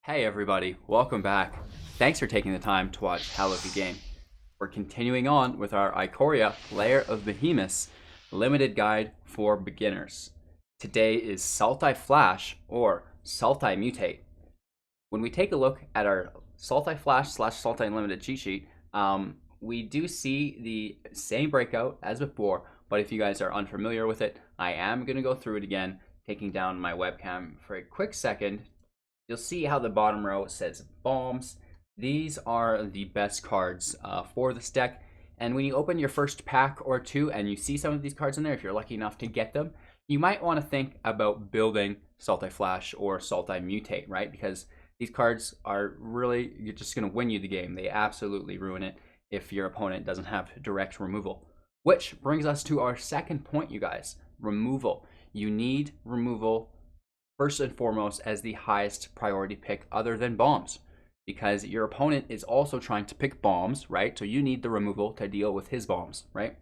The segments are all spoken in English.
Hey everybody, welcome back. Thanks for taking the time to watch How Lucky Game. We're continuing on with our Ikoria Lair of Behemoths limited guide for beginners. Today is Sultai Flash or Sultai Mutate. When we take a look at our Sultai Flash / Sultai Limited cheat sheet, we do see the same breakout as before, but if you guys are unfamiliar with it, I am going to go through it again, taking down my webcam for a quick second. You'll see how the bottom row says bombs. These are the best cards for this deck. And when you open your first pack or two and you see some of these cards in there, if you're lucky enough to get them, you might want to think about building Sultai Flash or Sultai Mutate, right? Because these cards are really, you're just going to win you the game. They absolutely ruin it if your opponent doesn't have direct removal. Which brings us to our second point, you guys. Removal. You need removal first and foremost as the highest priority pick other than bombs, because your opponent is also trying to pick bombs, right? So you need the removal to deal with his bombs, right?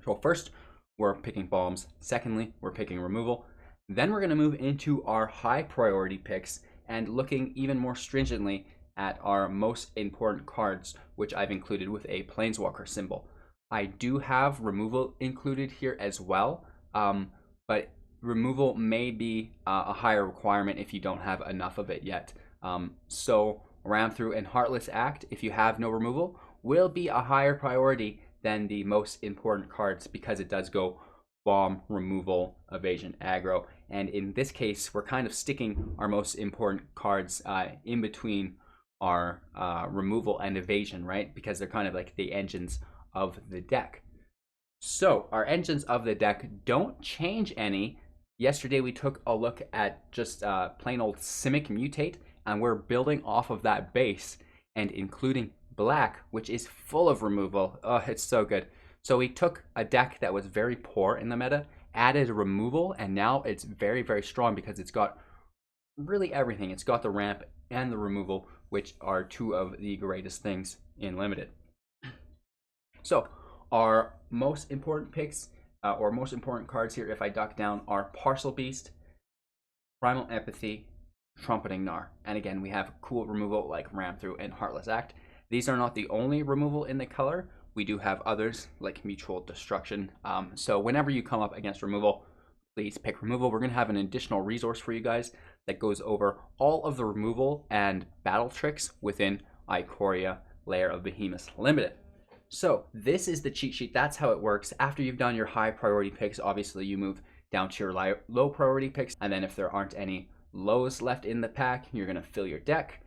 So first, we're picking bombs. Secondly, we're picking removal. Then we're going to move into our high priority picks and looking even more stringently at our most important cards, which I've included with a Planeswalker symbol. I do have removal included here as well, but removal may be a higher requirement if you don't have enough of it yet. So Ram Through and Heartless Act, if you have no removal, will be a higher priority than the most important cards because it does go bomb, removal, evasion, aggro. And in this case, we're kind of sticking our most important cards in between our removal and evasion, right? Because they're kind of like the engines of the deck. So our engines of the deck don't change any. Yesterday we took a look at just plain old Simic Mutate, and we're building off of that base and including black, which is full of removal. Oh, it's so good. So we took a deck that was very poor in the meta, added removal, and now it's very, very strong because it's got really everything. It's got the ramp and the removal, which are two of the greatest things in Limited. So our most important picks or most important cards here, if I duck down, are Parcel Beast, Primal Empathy, Trumpeting Gnar. And again, we have cool removal like Ram Through and Heartless Act. These are not the only removal in the color. We do have others like Mutual Destruction. So whenever you come up against removal, please pick removal. We're going to have an additional resource for you guys that goes over all of the removal and battle tricks within Ikoria Lair of Behemoths Limited. So this is the cheat sheet. That's how it works. After you've done your high priority picks, obviously you move down to your low priority picks. And then if there aren't any lows left in the pack, you're going to fill your deck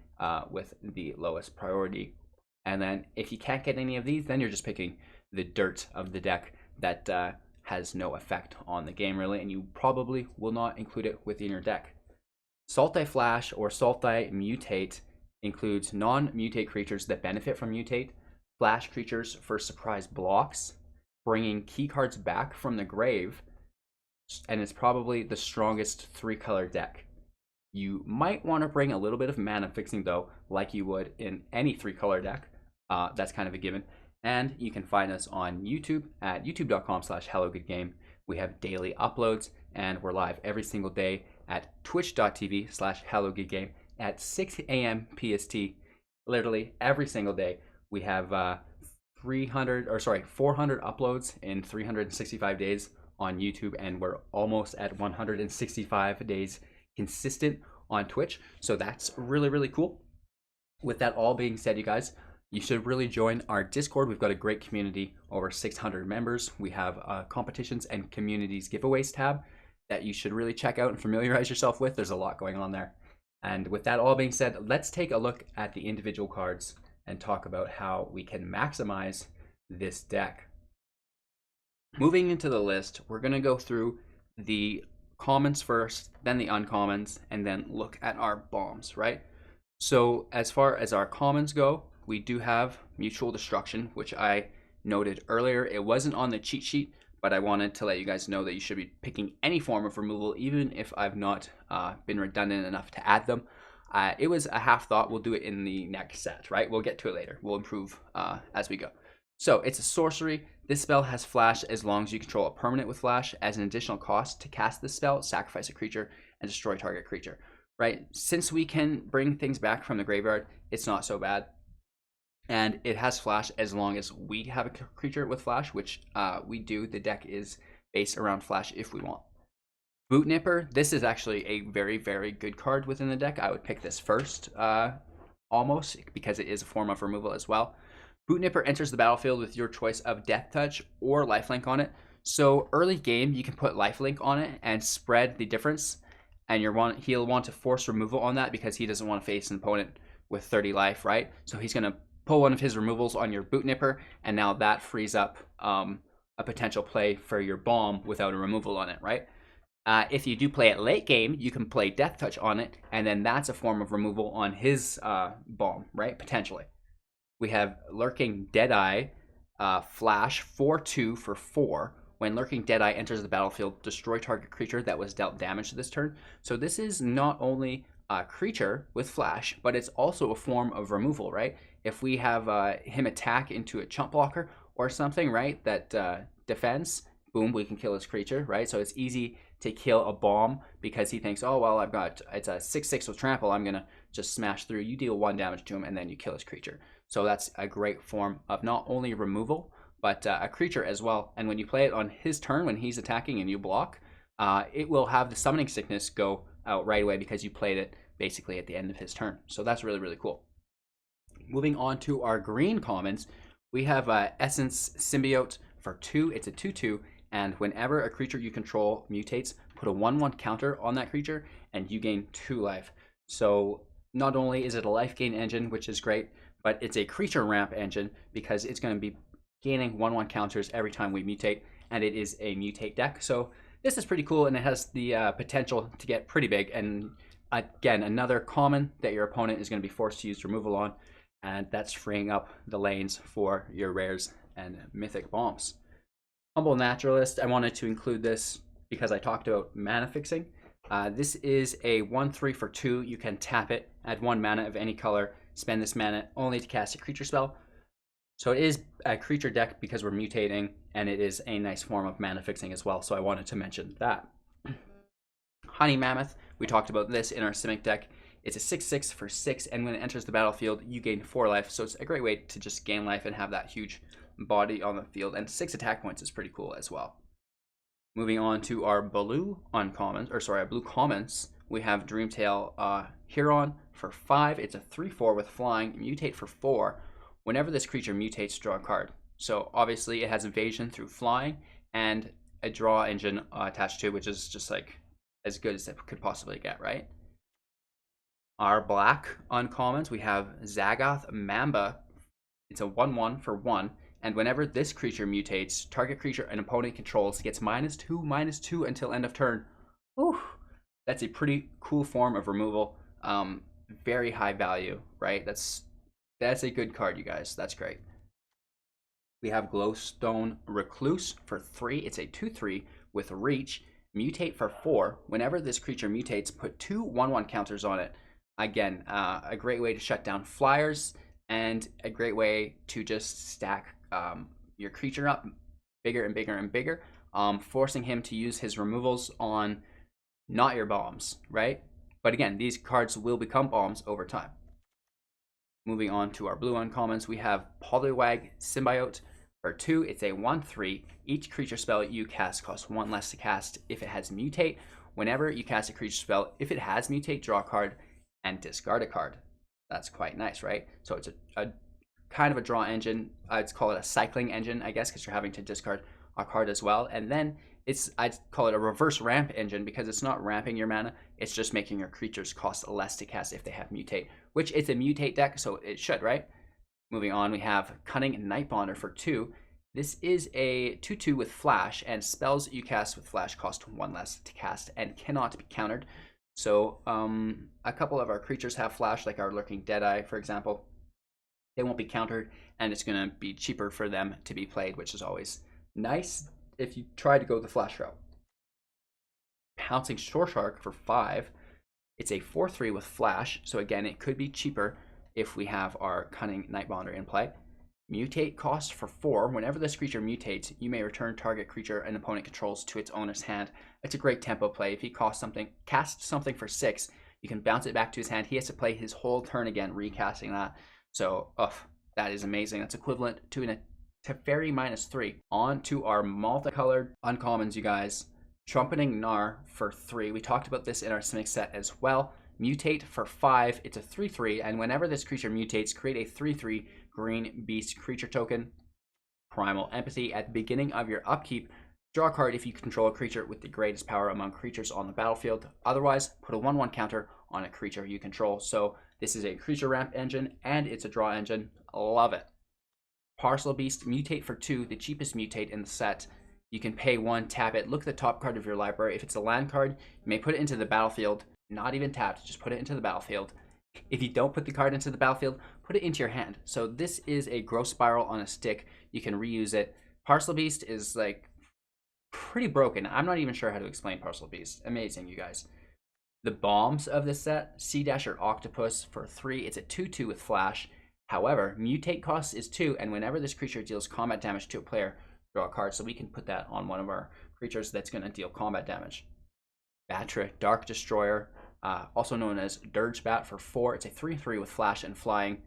with the lowest priority. And then if you can't get any of these, then you're just picking the dirt of the deck that has no effect on the game really. And you probably will not include it within your deck. Sultai Flash or Sultai Mutate includes non-mutate creatures that benefit from mutate, flash creatures for surprise blocks, bringing key cards back from the grave, and it's probably the strongest 3-color deck. You might want to bring a little bit of mana fixing though, like you would in any 3-color deck. That's kind of a given. And you can find us on YouTube at youtube.com/HelloGoodGame. We have daily uploads, and we're live every single day at twitch.tv/HelloGoodGame at 6 a.m. PST, literally every single day. We have 400 uploads in 365 days on YouTube, and we're almost at 165 days consistent on Twitch. So that's really, really cool. With that all being said, you guys, you should really join our Discord. We've got a great community, over 600 members. We have competitions and communities giveaways tab that you should really check out and familiarize yourself with. There's a lot going on there. And with that all being said, let's take a look at the individual cards and talk about how we can maximize this deck. Moving into the list, we're going to go through the commons first, then the uncommons, and then look at our bombs, right? So as far as our commons go, we do have Mutual Destruction, which I noted earlier. It wasn't on the cheat sheet, but I wanted to let you guys know that you should be picking any form of removal, even if I've not been redundant enough to add them. It was a half thought. We'll do it in the next set, right? We'll get to it later. We'll improve as we go. So it's a sorcery. This spell has flash as long as you control a permanent with flash. As an additional cost to cast this spell, sacrifice a creature and destroy target creature. right? Since we can bring things back from the graveyard, it's not so bad. And it has flash as long as we have a creature with flash, which we do. The deck is based around flash if we want. Boot Nipper, this is actually a very, very good card within the deck. I would pick this first, almost, because it is a form of removal as well. Boot Nipper enters the battlefield with your choice of Death Touch or Lifelink on it. So early game, you can put Lifelink on it and spread the difference, and he'll want to force removal on that because he doesn't want to face an opponent with 30 life, right? So he's going to pull one of his removals on your Boot Nipper, and now that frees up a potential play for your bomb without a removal on it, right? If you do play it late game, you can play Death Touch on it, and then that's a form of removal on his bomb, right? Potentially. We have Lurking Deadeye, Flash, 4/2 for 4. When Lurking Deadeye enters the battlefield, destroy target creature that was dealt damage this turn. So this is not only a creature with Flash, but it's also a form of removal, right? If we have him attack into a chump blocker or something, right, that defends, boom, we can kill his creature, right? So it's easy to kill a bomb because he thinks, oh, well, it's a 6/6 with trample, I'm going to just smash through. You deal 1 damage to him, and then you kill his creature. So that's a great form of not only removal, but a creature as well. And when you play it on his turn, when he's attacking and you block, it will have the summoning sickness go out right away because you played it basically at the end of his turn. So that's really, really cool. Moving on to our green commons, we have Essence Symbiote for 2. It's a 2/2, and whenever a creature you control mutates, put a 1/1 counter on that creature, and you gain 2 life. So not only is it a life gain engine, which is great, but it's a creature ramp engine because it's going to be gaining 1/1 counters every time we mutate, and it is a mutate deck. So this is pretty cool, and it has the potential to get pretty big. And again, another common that your opponent is going to be forced to use removal on, and that's freeing up the lanes for your rares and mythic bombs. Humble Naturalist, I wanted to include this because I talked about mana fixing. This is a 1/3 for 2. You can tap it, add 1 mana of any color, spend this mana only to cast a creature spell. So it is a creature deck because we're mutating, and it is a nice form of mana fixing as well, so I wanted to mention that. Honey Mammoth, we talked about this in our Simic deck. It's a 6/6 for 6, and when it enters the battlefield, you gain 4 life, so it's a great way to just gain life and have that huge body on the field, and 6 attack points is pretty cool as well. Moving on to our blue uncommons, or sorry, our blue commons, we have Dreamtail Huron for 5. It's a 3/4 with flying, mutate for 4. Whenever this creature mutates, draw a card. So obviously it has evasion through flying and a draw engine attached to it, which is just like as good as it could possibly get, right? Our black uncommons, we have Zagoth Mamba. It's a 1/1 for 1. And whenever this creature mutates, target creature an opponent controls gets -2/-2 until end of turn. Whew. That's a pretty cool form of removal. Very high value, right? That's a good card, you guys. That's great. We have Glowstone Recluse for 3. It's a 2/3 with reach. Mutate for 4. Whenever this creature mutates, put 2 1/1 counters on it. Again, a great way to shut down flyers, and a great way to just stack your creature up bigger and bigger and bigger, forcing him to use his removals on not your bombs, right? But again, these cards will become bombs over time. Moving on to our blue uncommons, we have Poliwag Symbiote for 2. It's a 1/3. Each creature spell you cast costs 1 less to cast if it has mutate. Whenever you cast a creature spell, if it has mutate, draw a card and discard a card. That's quite nice, right? So it's a kind of a draw engine. I'd call it a cycling engine, I guess, because you're having to discard a card as well. And then I'd call it a reverse ramp engine because it's not ramping your mana. It's just making your creatures cost less to cast if they have mutate, which it's a mutate deck, so it should, right? Moving on, we have Cunning Nightbonder for 2. This is a 2/2 with flash, and spells you cast with flash cost 1 less to cast and cannot be countered. So a couple of our creatures have flash, like our Lurking Deadeye, for example. They won't be countered, and it's going to be cheaper for them to be played, which is always nice if you try to go the flash route. Pouncing Shore Shark for 5. It's a 4/3 with flash, so again, it could be cheaper if we have our Cunning Nightbonder in play. Mutate cost for 4. Whenever this creature mutates, you may return target creature an opponent controls to its owner's hand. It's a great tempo play. If he casts something for 6, You can bounce it back to his hand. He has to play his whole turn again, recasting that. So, that is amazing. That's equivalent to a Teferi -3. On to our multicolored uncommons, you guys. Trumpeting Gnar for 3. We talked about this in our Simic set as well. Mutate for 5. It's a 3/3, and whenever this creature mutates, create a 3/3 green beast creature token. Primal Empathy. At the beginning of your upkeep, draw a card if you control a creature with the greatest power among creatures on the battlefield. Otherwise, put a 1/1 counter on a creature you control. So this is a creature ramp engine, and it's a draw engine. Love it. Parcel Beast. Mutate for 2, the cheapest mutate in the set. You can pay 1, tap it, look at the top card of your library. If it's a land card, you may put it into the battlefield. Not even tapped, just put it into the battlefield. If you don't put the card into the battlefield, put it into your hand. So this is a growth spiral on a stick. You can reuse it. Parcel Beast is like pretty broken. I'm not even sure how to explain Parcel Beast. Amazing, you guys. The bombs of this set, Sea Dasher Octopus for 3. It's a 2/2 with Flash. However, mutate cost is 2, and whenever this creature deals combat damage to a player, draw a card. So we can put that on one of our creatures that's going to deal combat damage. Batra, Dark Destroyer, also known as Dirge Bat for 4. It's a 3/3 with Flash and Flying.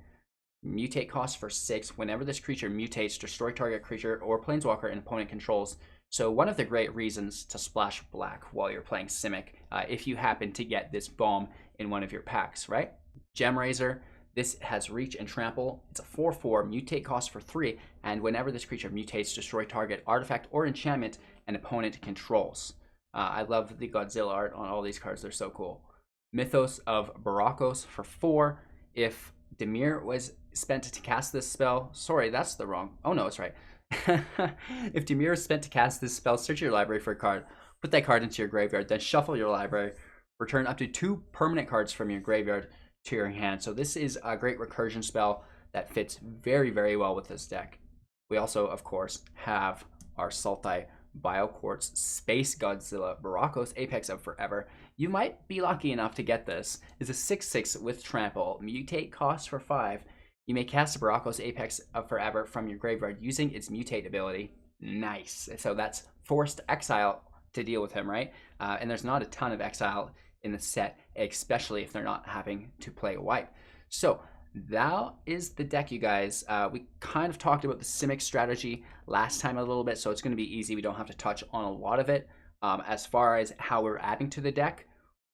Mutate cost for 6. Whenever this creature mutates, destroy target creature or planeswalker an opponent controls. So one of the great reasons to splash black while you're playing Simic, if you happen to get this bomb in one of your packs, right? Gemraiser. This has Reach and Trample. It's a 4/4, mutate cost for 3, and whenever this creature mutates, destroy target artifact or enchantment an opponent controls. I love the Godzilla art on all these cards. They're so cool. Mythos of Barakos for 4. If Dimir was spent to cast this spell, sorry, that's the wrong. Oh no, it's right. If Dimir is spent to cast this spell, search your library for a card, put that card into your graveyard, then shuffle your library, return up to 2 permanent cards from your graveyard to your hand. So this is a great recursion spell that fits very, very well with this deck. We also, of course, have our Sultai Bioquartz Space Godzilla Barakos Apex of Forever. You might be lucky enough to get this. It's a 6/6 with Trample. Mutate cost for 5. You may cast a Barakos Apex of Forever from your graveyard using its mutate ability. Nice. So that's forced exile to deal with him, right? And there's not a ton of exile in the set, especially if they're not having to play a wipe. So that is the deck, you guys. We kind of talked about the Simic strategy last time a little bit, so it's going to be easy. We don't have to touch on a lot of it. As far as how we're adding to the deck,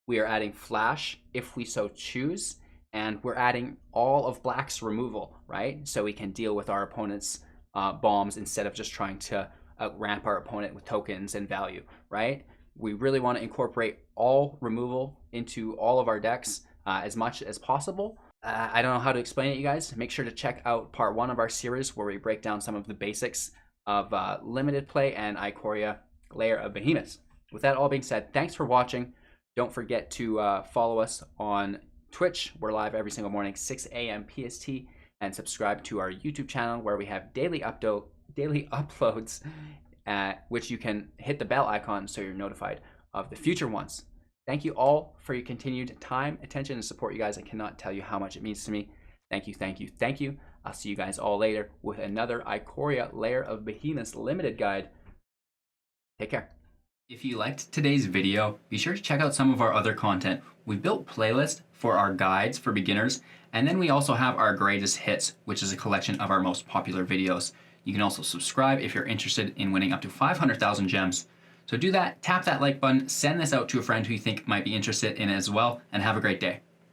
we are adding Flash if we so choose, and we're adding all of Black's removal, right? So we can deal with our opponent's bombs instead of just trying to ramp our opponent with tokens and value, right? We really want to incorporate all removal into all of our decks as much as possible. I don't know how to explain it, you guys. Make sure to check out part 1 of our series where we break down some of the basics of limited play and Ikoria Lair of Behemoths. With that all being said, thanks for watching. Don't forget to follow us on Twitch. We're live every single morning, 6 a.m. PST, and subscribe to our YouTube channel where we have daily uploads, which you can hit the bell icon so you're notified of the future ones. Thank you all for your continued time, attention, and support, you guys. I cannot tell you how much it means to me. Thank you, thank you, thank you. I'll see you guys all later with another Ikoria Lair of Behemoths limited guide. Take care. If you liked today's video, be sure to check out some of our other content. We built playlists for our guides for beginners, and then we also have our greatest hits, which is a collection of our most popular videos. You can also subscribe if you're interested in winning up to 500,000 gems. So do that, tap that like button, send this out to a friend who you think might be interested in it as well, and have a great day.